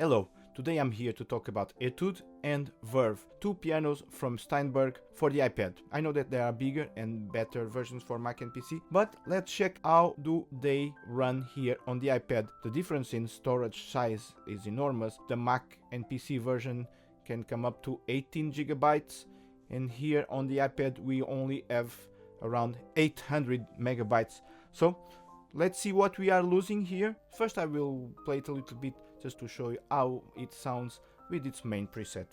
Hello, today I'm here to talk about Etude and Verve, two pianos from Steinberg for the iPad. I know that there are bigger and better versions for Mac and PC, but let's check how do they run here on the iPad. The difference in storage size is enormous. The Mac and PC version can come up to 18 gigabytes, and here on the iPad we only have around 800 megabytes. So let's see what we are losing here. First I will play it a little bit just to show you how it sounds with its main preset.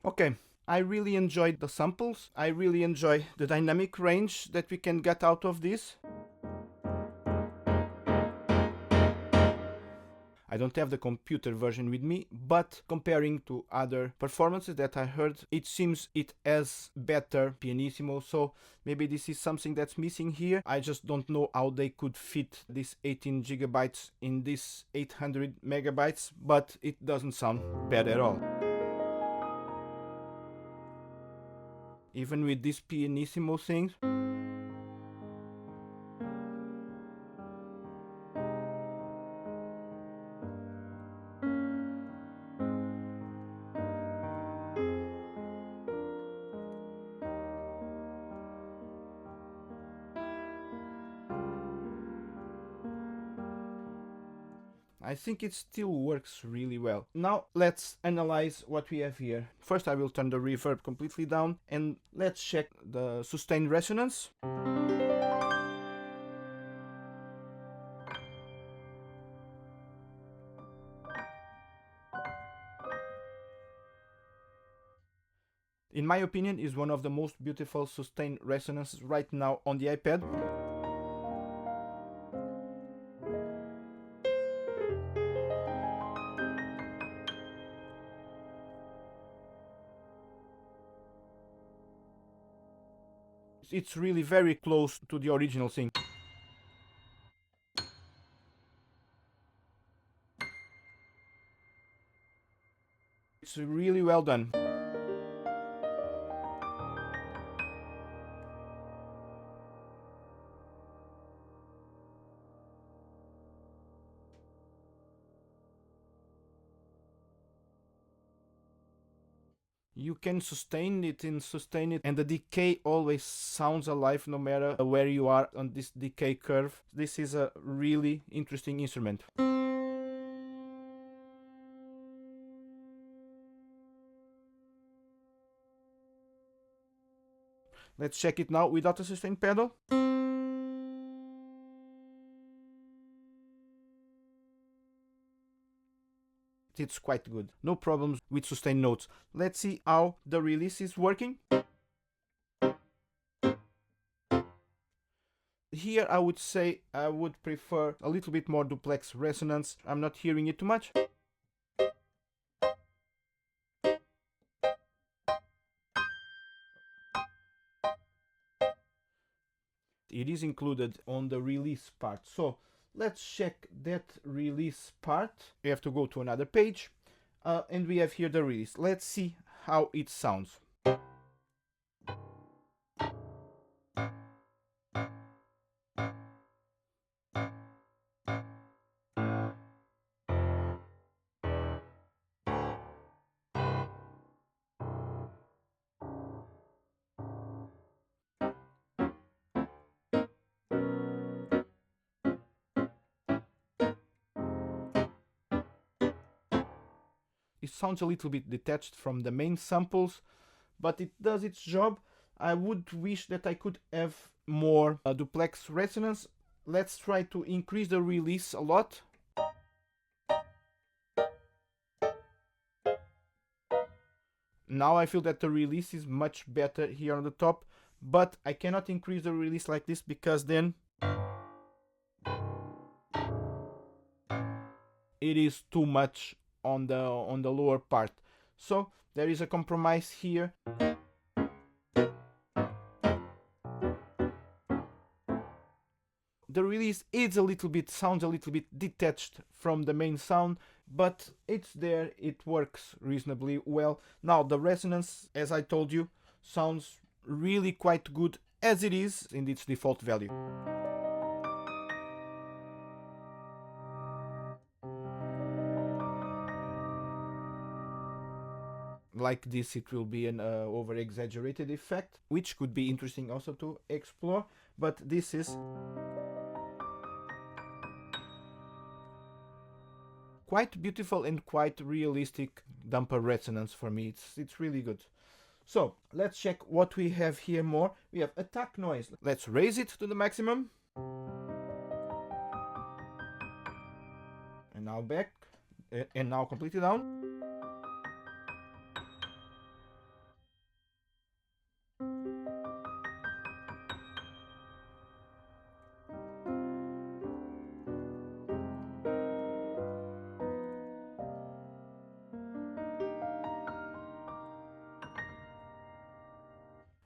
Okay, I really enjoyed the samples. I really enjoy the dynamic range that we can get out of this. I don't have the computer version with me, but comparing to other performances that I heard, it seems it has better pianissimo, so maybe this is something that's missing here. I just don't know how they could fit this 18 gigabytes in this 800 megabytes, but it doesn't sound bad at all. Even with this pianissimo thing. I think it still works really well. Now let's analyze what we have here. First I will turn the reverb completely down and let's check the sustained resonance. In my opinion, is one of the most beautiful sustained resonances right now on the iPad. It's really very close to the original thing. It's really well done. You can sustain it and sustain it, and the decay always sounds alive no matter where you are on this decay curve. This is a really interesting instrument. Let's check it now without a sustain pedal. it's quite good. No problems with sustained notes. Let's see how the release is working. Here I would say I would prefer a little bit more duplex resonance. I'm not hearing it too much. It is included on the release part. So let's check that release part. We have to go to another page and we have here the release. Let's see how it sounds. It sounds a little bit detached from the main samples, but it does its job. I would wish that I could have more duplex resonance. Let's try to increase the release a lot. Now I feel that the release is much better here on the top, but I cannot increase the release like this because then it is too much on the lower part. So there is a compromise here. The release is sounds a little bit detached from the main sound, but it's there, it works reasonably well. Now the resonance, as I told you, sounds really quite good as it is in its default value. Like this, it will be an over-exaggerated effect, which could be interesting also to explore, but this is quite beautiful and quite realistic damper resonance for me. It's really good. So let's check what we have here more. We have attack noise. Let's raise it to the maximum. And now back, and now completely down.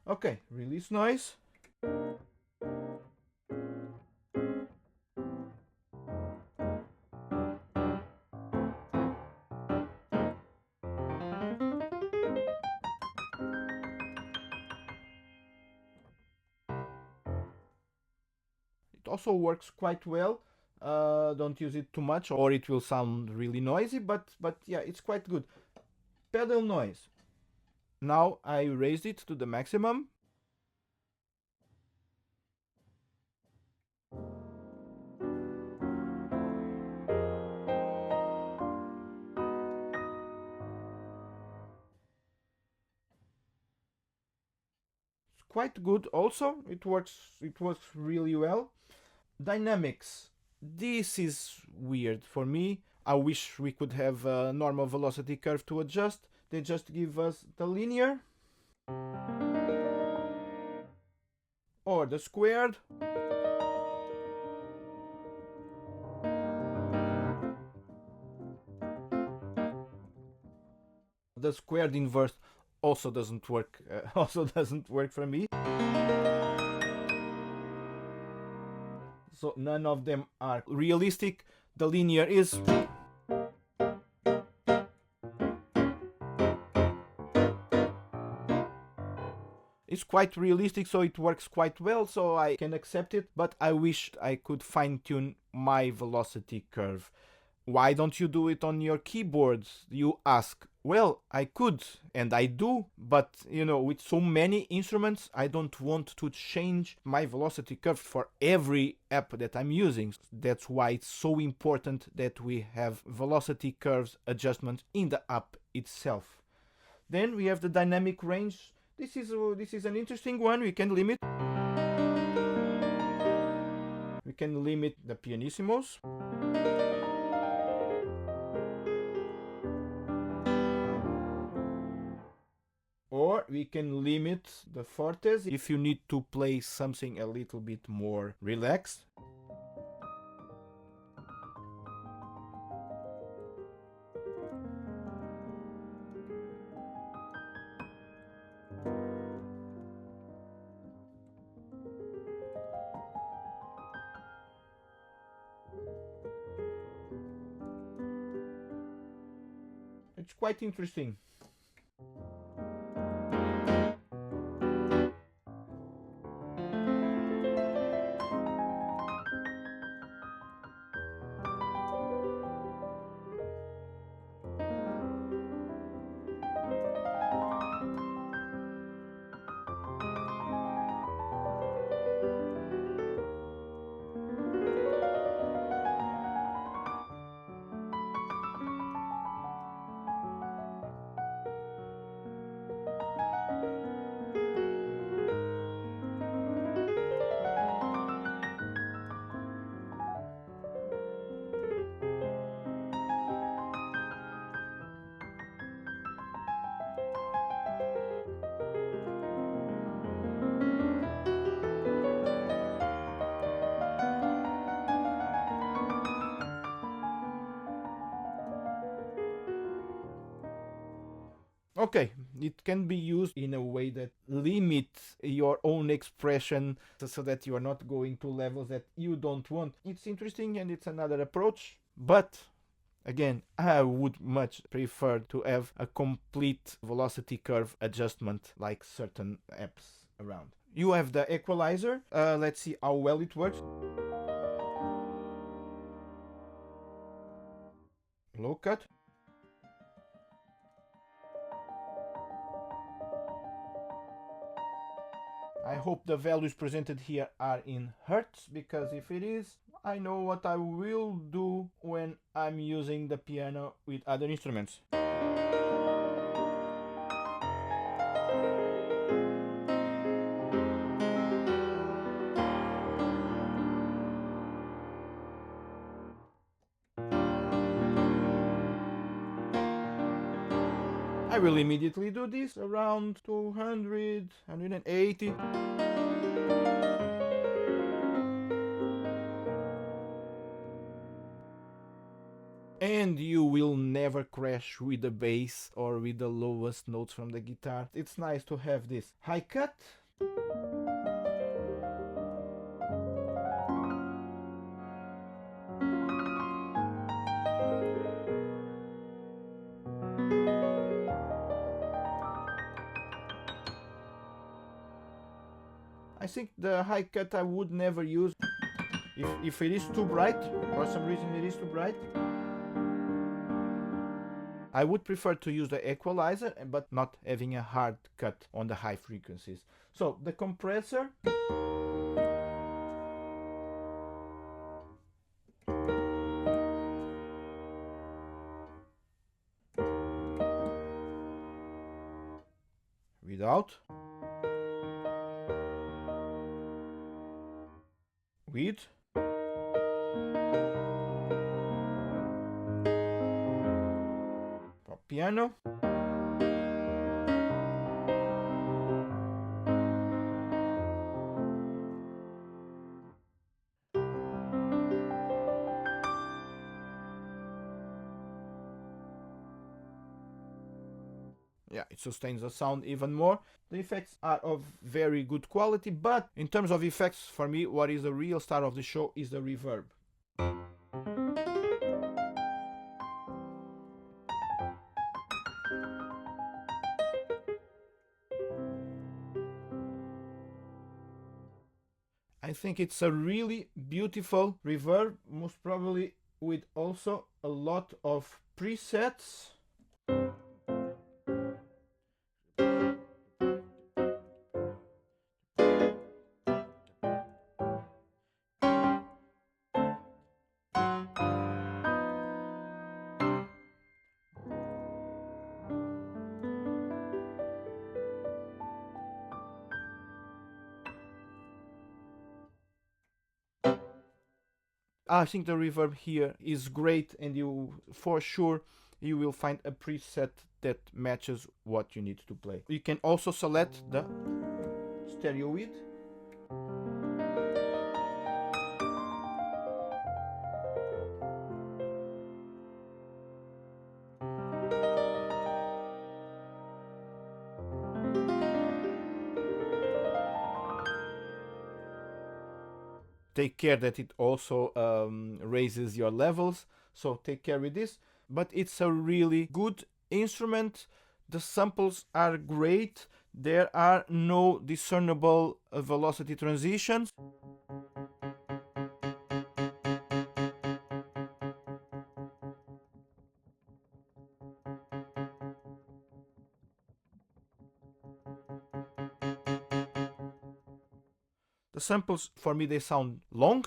Okay, release noise. It also works quite well. Don't use it too much or it will sound really noisy, but yeah, it's quite good. Pedal noise. Now I raised it to the maximum. It's quite good also. It works really well. Dynamics. This is weird for me. I wish we could have a normal velocity curve to adjust. They just give us the linear or the squared. The squared inverse also doesn't work. For me. So none of them are realistic. The linear is. It's quite realistic, so it works quite well, so I can accept it, but I wish I could fine-tune my velocity curve. Why don't you do it on your keyboards? You ask. Well, I could, and I do, but with so many instruments, I don't want to change my velocity curve for every app that I'm using. That's why it's so important that we have velocity curves adjustment in the app itself. Then we have the dynamic range. This is an interesting one. We can limit the pianissimos. or we can limit the fortes if you need to play something a little bit more relaxed. It's quite interesting. Okay, it can be used in a way that limits your own expression so that you are not going to levels that you don't want. It's interesting and it's another approach, but again, I would much prefer to have a complete velocity curve adjustment like certain apps around. You have the equalizer. Let's see how well it works. Low cut. I hope the values presented here are in hertz, because if it is, I know what I will do when I'm using the piano with other instruments. I will immediately do this around 200, 180. And you will never crash with the bass or with the lowest notes from the guitar. It's nice to have this high cut. I think the high cut I would never use. If it is too bright, for some reason it is too bright, I would prefer to use the equalizer, but not having a hard cut on the high frequencies. So the compressor, without, with, piano, yeah, it sustains the sound even more. The effects are of very good quality, but in terms of effects, for me, what is the real star of the show is the reverb. I think it's a really beautiful reverb, most probably with also a lot of presets. I think the reverb here is great, and you for sure you will find a preset that matches what you need to play. You can also select the stereo width. Take care that it also raises your levels, so take care with this. But it's a really good instrument. The samples are great. There are no discernible velocity transitions. The samples, for me, they sound long.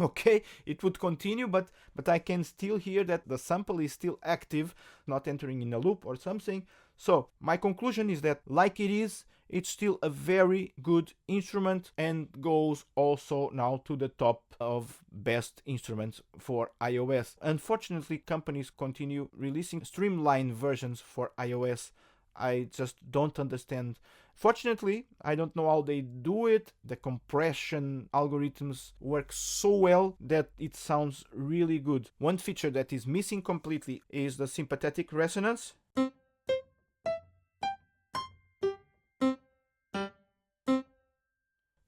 Okay, it would continue, but I can still hear that the sample is still active, not entering in a loop or something. So my conclusion is that, like it is, it's still a very good instrument and goes also now to the top of best instruments for iOS. Unfortunately, companies continue releasing streamlined versions for iOS. I just don't understand. Fortunately, I don't know how they do it. The compression algorithms work so well that it sounds really good. One feature that is missing completely is the sympathetic resonance.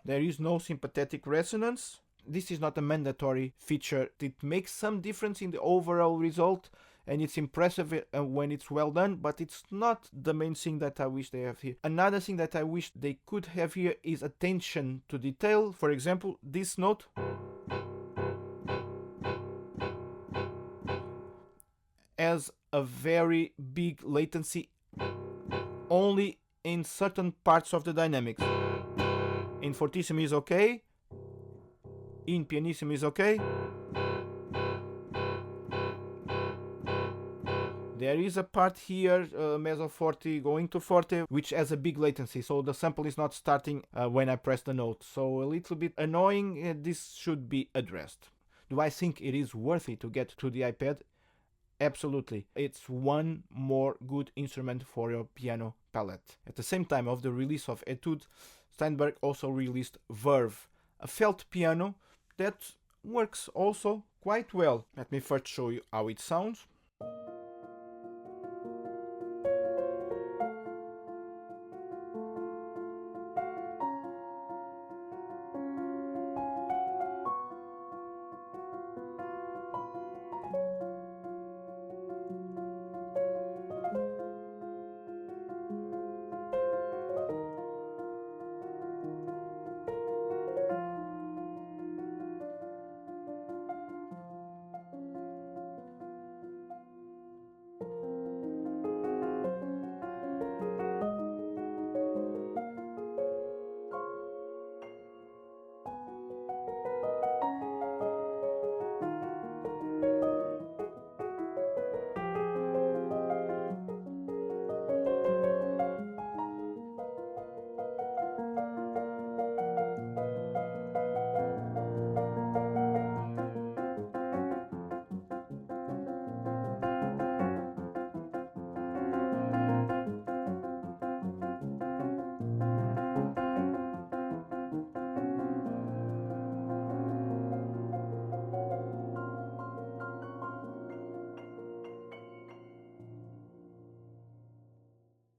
There is no sympathetic resonance. This is not a mandatory feature. It makes some difference in the overall result, and it's impressive when it's well done, but it's not the main thing that I wish they have here. Another thing that I wish they could have here is attention to detail. For example, this note has a very big latency only in certain parts of the dynamics. In fortissimo is okay, in pianissimo is okay. There is a part here, mezzo forte going to forte, which has a big latency, so the sample is not starting when I press the note. So a little bit annoying. This should be addressed. Do I think it is worthy to get to the iPad? Absolutely. It's one more good instrument for your piano palette. At the same time of the release of Etude, Steinberg also released Verve, a felt piano that works also quite well. Let me first show you how it sounds.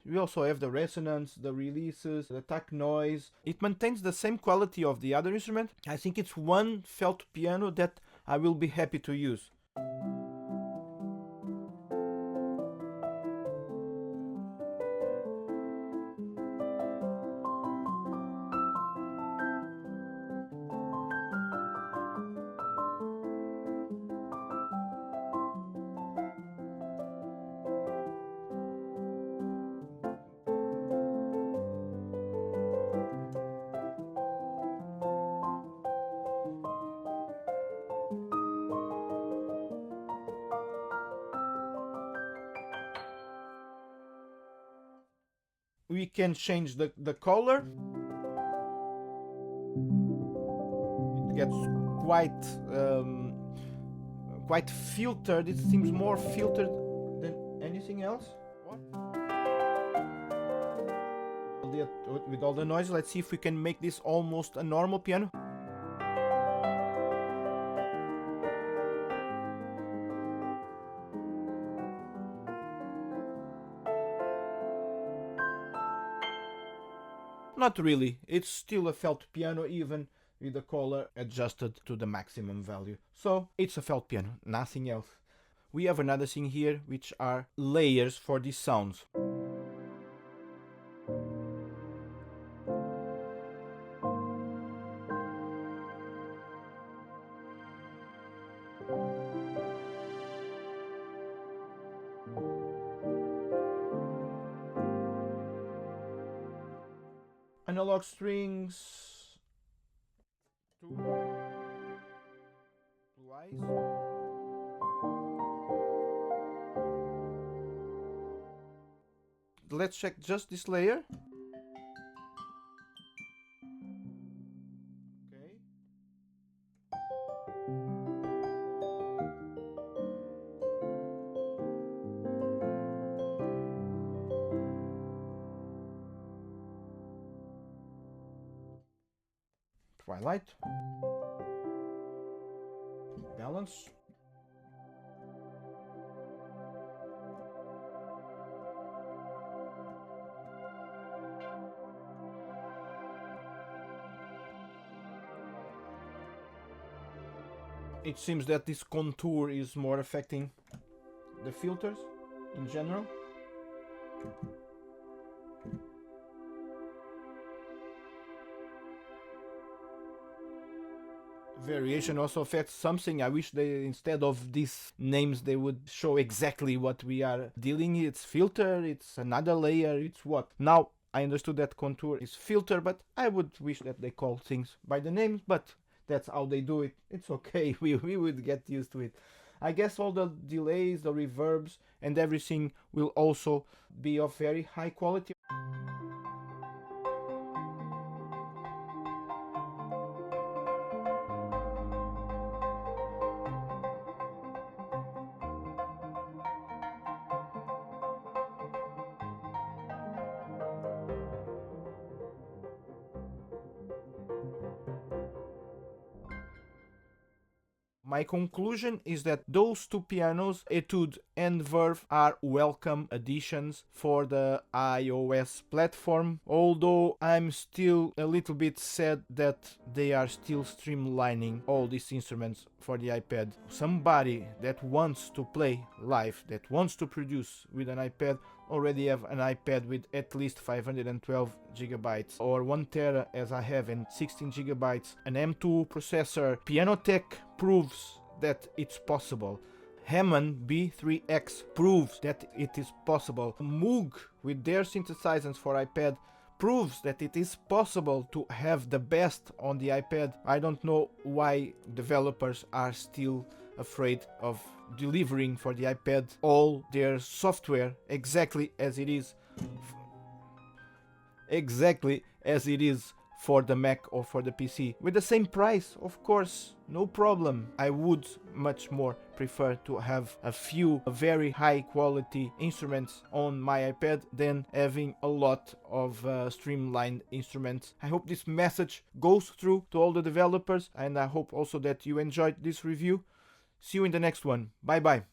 We also have the resonance, the releases, the attack noise. It maintains the same quality of the other instrument. I think it's one felt piano that I will be happy to use. we can change the color. It gets quite filtered. It seems more filtered than anything else. With all the noise, let's see if we can make this almost a normal piano. Not really, it's still a felt piano even with the color adjusted to the maximum value. So it's a felt piano, nothing else. We have another thing here, which are layers for these sounds. Analog strings, twice. Let's check just this layer. Okay. Twilight. Balance. It seems that this contour is more affecting the filters in general. Variation also affects something. I wish they, instead of these names, they would show exactly what we are dealing with. It's filter, it's another layer, it's what. Now I understood that contour is filter, but I would wish that they call things by the names, but that's how they do it. It's okay, we would get used to it. I guess all the delays, the reverbs, and everything will also be of very high quality. My conclusion is that those two pianos, Etude and Verve, are welcome additions for the iOS platform, although I'm still a little bit sad that they are still streamlining all these instruments for the iPad. Somebody that wants to play live, that wants to produce with an iPad, already have an iPad with at least 512 gigabytes or 1 tera as I have, and 16 gigabytes, an M2 processor. Piano Tech proves that it's possible. Hammond B3X proves that it is possible. Moog with their synthesizers for iPad proves that it is possible to have the best on the iPad. I don't know why developers are still afraid of delivering for the iPad all their software exactly as it is for the Mac or for the PC with the same price. Of course, no problem. I would much more prefer to have a few very high quality instruments on my iPad than having a lot of streamlined instruments. I hope this message goes through to all the developers, and I hope also that you enjoyed this review. See you in the next one. Bye bye.